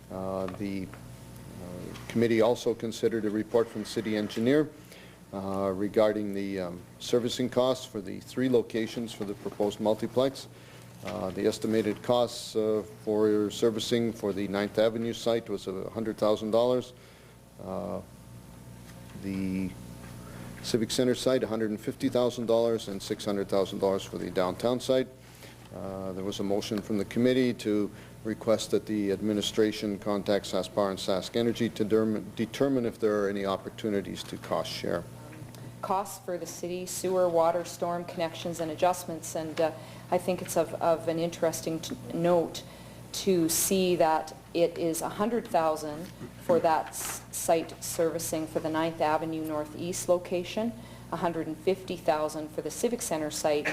The committee also considered a report from the city engineer regarding the servicing costs for the 3 locations for the proposed multiplex. The estimated costs for servicing for the 9th Avenue site was $100,000. The Civic Center site, $150,000, and $600,000 for the downtown site. There was a motion from the committee to request that the administration contact SaskPower and Sask Energy to determine if there are any opportunities to cost share. Costs for the city, sewer, water, storm connections and adjustments, and I think it's of an interesting note to see that it is $100,000 for that site servicing for the 9th Avenue Northeast location, $150,000 for the Civic Center site,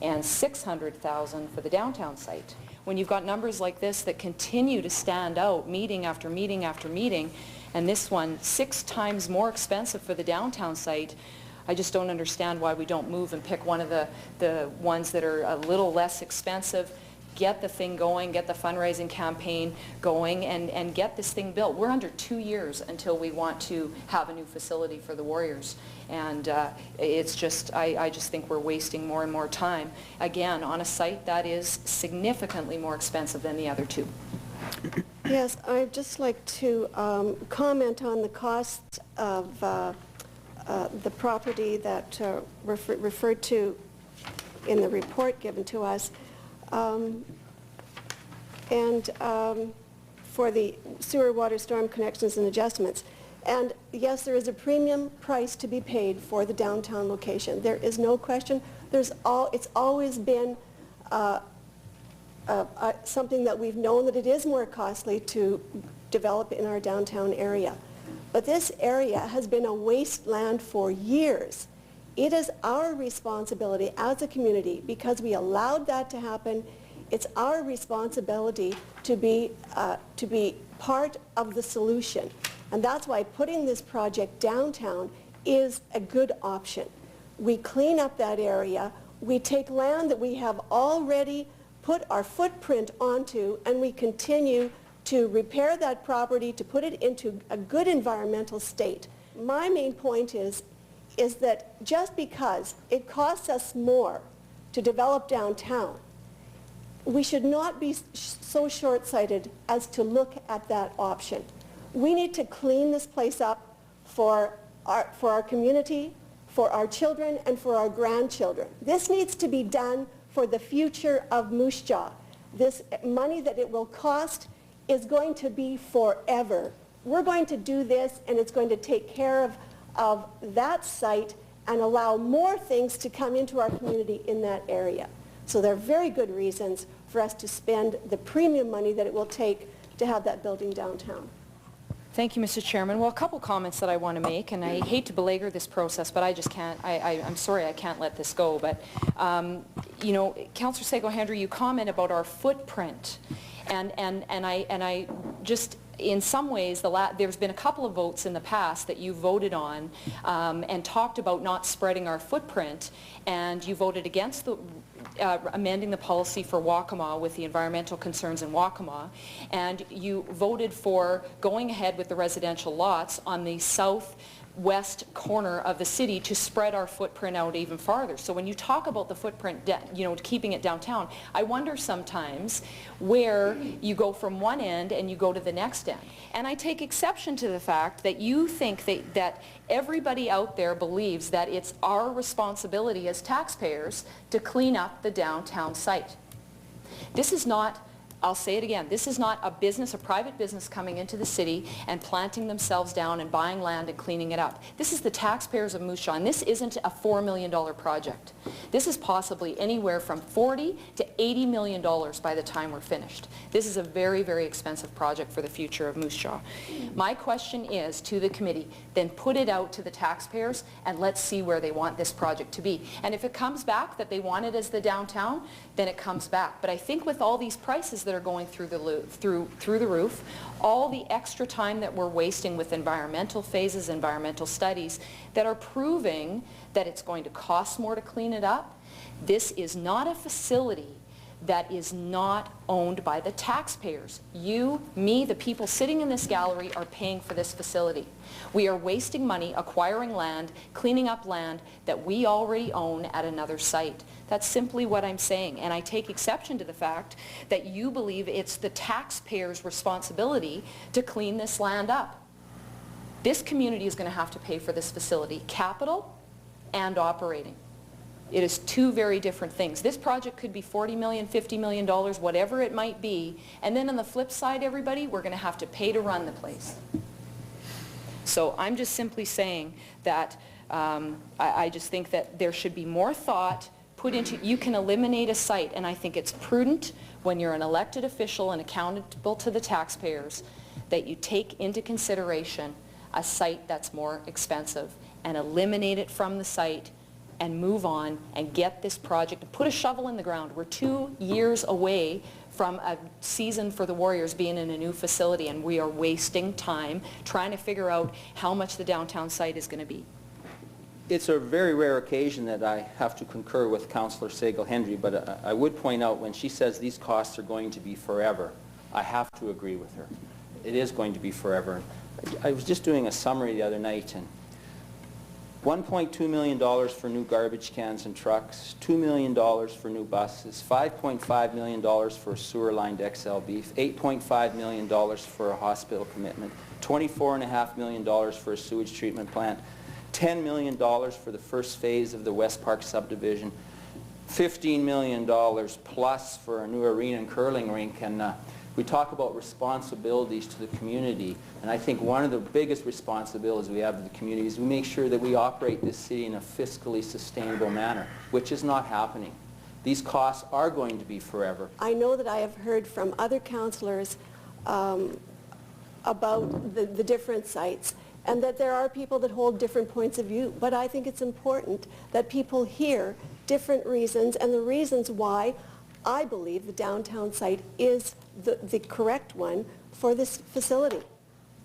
and $600,000 for the downtown site. When you've got numbers like this that continue to stand out meeting after meeting after meeting, and this one 6 times more expensive for the downtown site, I just don't understand why we don't move and pick one of the ones that are a little less expensive, get the thing going, get the fundraising campaign going, and get this thing built. We're under 2 years until we want to have a new facility for the Warriors. And it's just, I just think we're wasting more and more time, again, on a site that is significantly more expensive than the other 2. Yes, I'd just like to comment on the costs of the property that referred to in the report given to us. For the sewer, water, storm connections and adjustments. And yes, there is a premium price to be paid for the downtown location. There is no question. It's always been something that we've known that it is more costly to develop in our downtown area. But this area has been a wasteland for years. It is our responsibility as a community, because we allowed that to happen. It's our responsibility to be part of the solution. And that's why putting this project downtown is a good option. We clean up that area, we take land that we have already put our footprint onto, and we continue to repair that property to put it into a good environmental state. My main point is that just because it costs us more to develop downtown, we should not be so short-sighted as to look at that option. We need to clean this place up for our community, for our children, and for our grandchildren. This needs to be done for the future of Moose Jaw. This money that it will cost is going to be forever. We're going to do this, and it's going to take care of that site and allow more things to come into our community in that area. So there are very good reasons for us to spend the premium money that it will take to have that building downtown. Thank you, Mr. Chairman. Well, a couple comments that I want to make, and I hate to belabor this process, but I just can't, I'm sorry, I can't let this go. But, you know, Councillor Sago-Hendry, you comment about our footprint, and I just, in some ways, there's been a couple of votes in the past that you voted on and talked about not spreading our footprint, and you voted against the amending the policy for Waccamaw with the environmental concerns in Waccamaw, and you voted for going ahead with the residential lots on the southwest corner of the city to spread our footprint out even farther. So when you talk about the footprint, you know, keeping it downtown, I wonder sometimes where you go from one end and you go to the next end. And I take exception to the fact that you think that everybody out there believes that it's our responsibility as taxpayers to clean up the downtown site. This is not, I'll say it again, this is not a business, a private business coming into the city and planting themselves down and buying land and cleaning it up. This is the taxpayers of Moose Jaw, and this isn't a $4 million project. This is possibly anywhere from $40 to $80 million by the time we're finished. This is a very, very expensive project for the future of Moose Jaw. My question is to the committee, then put it out to the taxpayers and let's see where they want this project to be. And if it comes back that they want it as the downtown, then it comes back. But I think with all these prices that are going through the roof, all the extra time that we're wasting with environmental phases, environmental studies that are proving that it's going to cost more to clean it up, this is not a facility that is not owned by the taxpayers. You, me, the people sitting in this gallery are paying for this facility. We are wasting money acquiring land, cleaning up land that we already own at another site. That's simply what I'm saying, and I take exception to the fact that you believe it's the taxpayers' responsibility to clean this land up. This community is going to have to pay for this facility, capital and operating. It is two very different things. This project could be $40 million, $50 million, whatever it might be, and then on the flip side, everybody, we're going to have to pay to run the place. So I'm just simply saying that I just think that there should be more thought put into, you can eliminate a site, and I think it's prudent when you're an elected official and accountable to the taxpayers that you take into consideration a site that's more expensive and eliminate it from the site and move on and get this project, put a shovel in the ground. We're 2 years away from a season for the Warriors being in a new facility, and we are wasting time trying to figure out how much the downtown site is going to be. It's a very rare occasion that I have to concur with Councillor Sagal-Hendry, but I would point out when she says these costs are going to be forever, I have to agree with her. It is going to be forever. I was just doing a summary the other night, and $1.2 million for new garbage cans and trucks, $2 million for new buses, $5.5 million for a sewer-lined XL beef, $8.5 million for a hospital commitment, $24.5 million for a sewage treatment plant, $10 million for the first phase of the West Park subdivision, $15 million plus for a new arena and curling rink, and we talk about responsibilities to the community, and I think one of the biggest responsibilities we have to the community is we make sure that we operate this city in a fiscally sustainable manner, which is not happening. These costs are going to be forever. I know that I have heard from other councillors about the different sites, and that there are people that hold different points of view, but I think it's important that people hear different reasons and the reasons why I believe the downtown site is the correct one for this facility.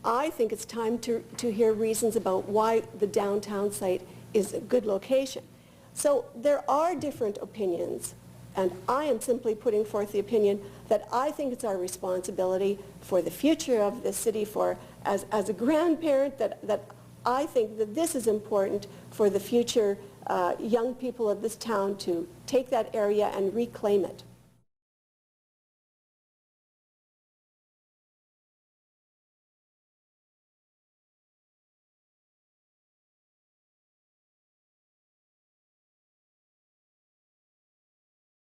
I think it's time to hear reasons about why the downtown site is a good location. So there are different opinions, and I am simply putting forth the opinion that I think it's our responsibility for the future of the city, as a grandparent, that I think that this is important for the future young people of this town to take that area and reclaim it.